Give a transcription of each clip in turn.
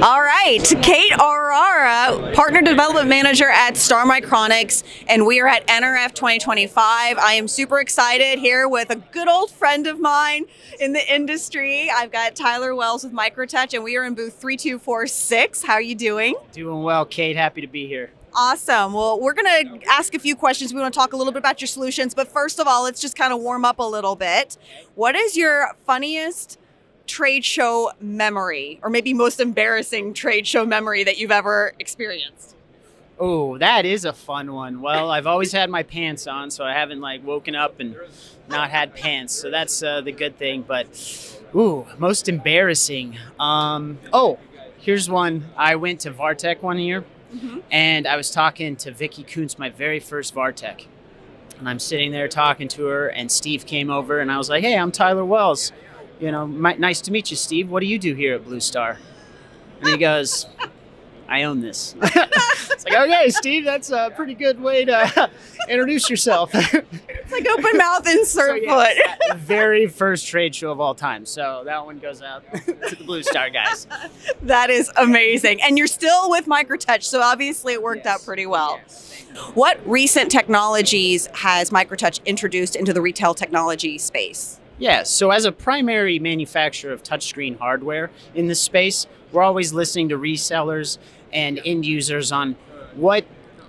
All right, Kate Orara, Partner Development Manager at Star Micronics, and we are at NRF 2025. I am super excited here with a good old friend of mine in the industry. I've got Tyler Wells with MicroTouch, and we are in booth 3246. How are you doing? Doing well, Kate. Happy to be here. Awesome. Well, we're going to ask a few questions. We want to talk a little bit about your solutions, but first of all, let's just kind of warm up a little bit. What is your funniest trade show memory, or maybe most embarrassing trade show memory that you've ever experienced? Oh, that is a fun one. Well, I've always had my pants on, so I haven't woken up and not had pants. So that's the good thing. But most embarrassing. Here's one. I went to Vartech one year, and I was talking to Vicky Kuntz, my very first Vartech. And I'm sitting there talking to her, and Steve came over, and I was like, "Hey, I'm Tyler Wells. Nice to meet you, Steve. What do you do here at Blue Star?" And he goes, "I own this." It's like, okay, Steve, that's a pretty good way to introduce yourself. It's like open mouth, insert foot. The very first trade show of all time. So that one goes out to the Blue Star guys. That is amazing. And you're still with MicroTouch, so obviously it worked out pretty well. Yes. What recent technologies has MicroTouch introduced into the retail technology space? Yeah, so as a primary manufacturer of touchscreen hardware in this space, we're always listening to resellers and end users on what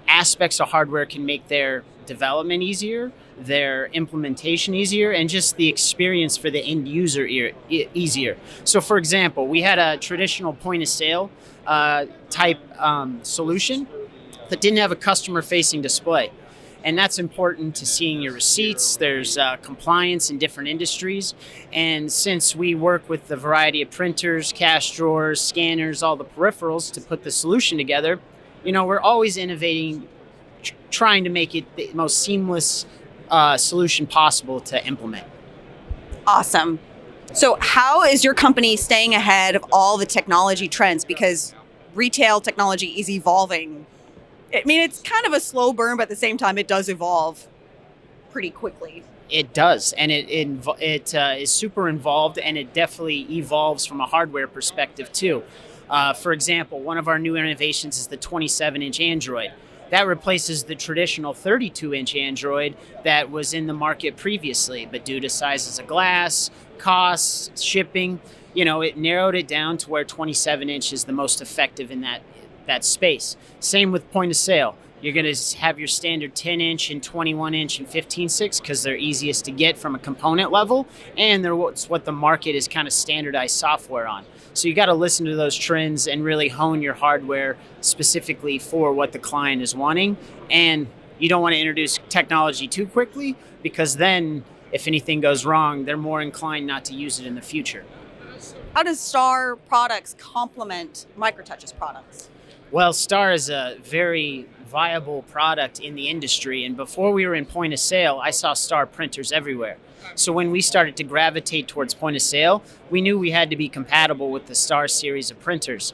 aspects of hardware can make their development easier, their implementation easier, and just the experience for the end user easier. So for example, we had a traditional point of sale type solution that didn't have a customer-facing display. And that's important to seeing your receipts. There's compliance in different industries. And since we work with the variety of printers, cash drawers, scanners, all the peripherals to put the solution together, we're always innovating, trying to make it the most seamless solution possible to implement. Awesome. So how is your company staying ahead of all the technology trends? Because retail technology is evolving. I mean, it's kind of a slow burn, but at the same time, it does evolve pretty quickly. It does, and it is super involved, and it definitely evolves from a hardware perspective too. For example, one of our new innovations is the 27-inch Android. That replaces the traditional 32-inch Android that was in the market previously, but due to sizes of glass, costs, shipping, it narrowed it down to where 27-inch is the most effective in that space. Same with point of sale. You're going to have your standard 10-inch and 21-inch and 15/6 because they're easiest to get from a component level, and they're what the market is kind of standardized software on. So you got to listen to those trends and really hone your hardware specifically for what the client is wanting. And you don't want to introduce technology too quickly, because then if anything goes wrong, they're more inclined not to use it in the future. How does Star products complement MicroTouch's products? Well, Star is a very viable product in the industry, and before we were in point of sale, I saw Star printers everywhere. So when we started to gravitate towards point of sale, we knew we had to be compatible with the Star series of printers.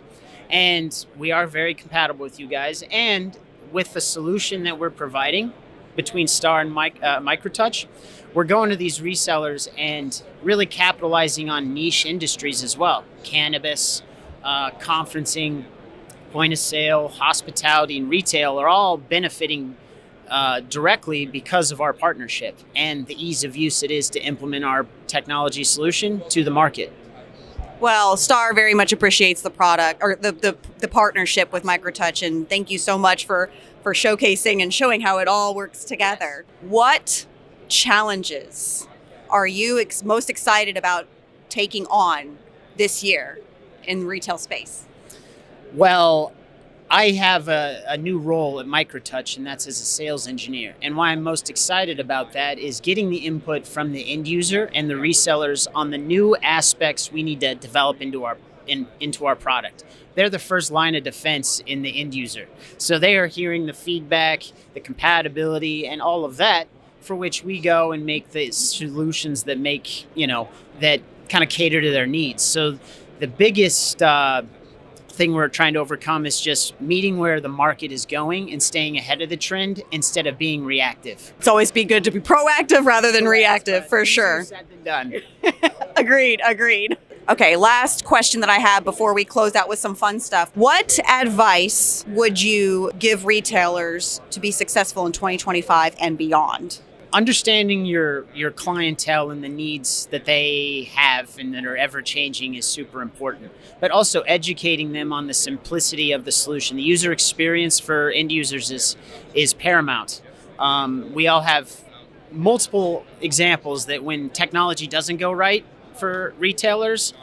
And we are very compatible with you guys, and with the solution that we're providing between Star and MicroTouch, we're going to these resellers and really capitalizing on niche industries as well. Cannabis, conferencing, point of sale, hospitality, and retail are all benefiting directly because of our partnership and the ease of use it is to implement our technology solution to the market. Well, Star very much appreciates the product or the partnership with MicroTouch, and thank you so much for showcasing and showing how it all works together. What challenges are you most excited about taking on this year in retail space? Well, I have a new role at MicroTouch, and that's as a sales engineer. And why I'm most excited about that is getting the input from the end user and the resellers on the new aspects we need to develop into our product. They're the first line of defense in the end user. So they are hearing the feedback, the compatibility, and all of that, for which we go and make the solutions that that kind of cater to their needs. So the biggest thing we're trying to overcome is just meeting where the market is going and staying ahead of the trend instead of being reactive. It's always be good to be proactive rather than reactive, for sure. Said than done. Agreed. Okay, last question that I have before we close out with some fun stuff. What advice would you give retailers to be successful in 2025 and beyond? Understanding your clientele and the needs that they have and that are ever changing is super important, but also educating them on the simplicity of the solution. The user experience for end users is paramount. We all have multiple examples that when technology doesn't go right for retailers,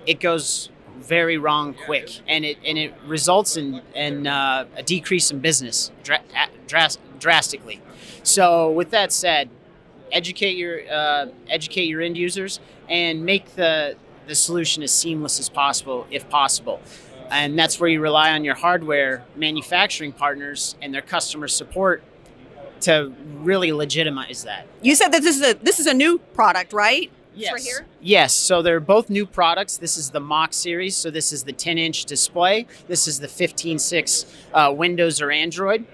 it goes very wrong quick, and it results in a decrease in business drastically. So with that said, educate your end users and make the solution as seamless as possible, if possible. And that's where you rely on your hardware manufacturing partners and their customer support to really legitimize that. You said that this is a new product, right? Yes. Right here? Yes. So they're both new products. This is the Mach series. So this is the 10-inch display. This is the 15.6 Windows or Android,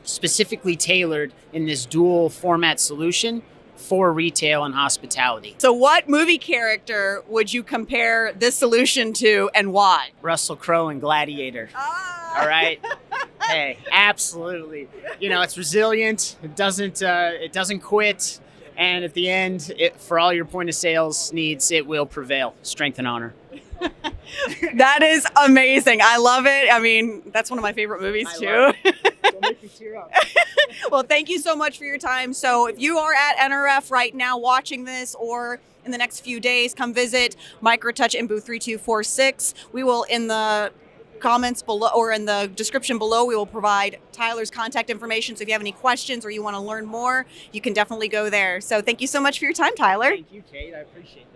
specifically tailored in this dual format solution for retail and hospitality. So what movie character would you compare this solution to and why? Russell Crowe and Gladiator. Ah. All right. Hey, absolutely. It's resilient. It doesn't quit. And at the end, for all your point of sales needs, it will prevail. Strength and honor. That is amazing. I love it. I mean, that's one of my favorite movies too. Don't make me tear up. Well, thank you so much for your time. So if you are at NRF right now watching this, or in the next few days, come visit MicroTouch in booth 3246. We will, in the comments below or in the description below, we will provide Tyler's contact information. So if you have any questions or you want to learn more, you can definitely go there. So thank you so much for your time, Tyler. Thank you, Kate. I appreciate it.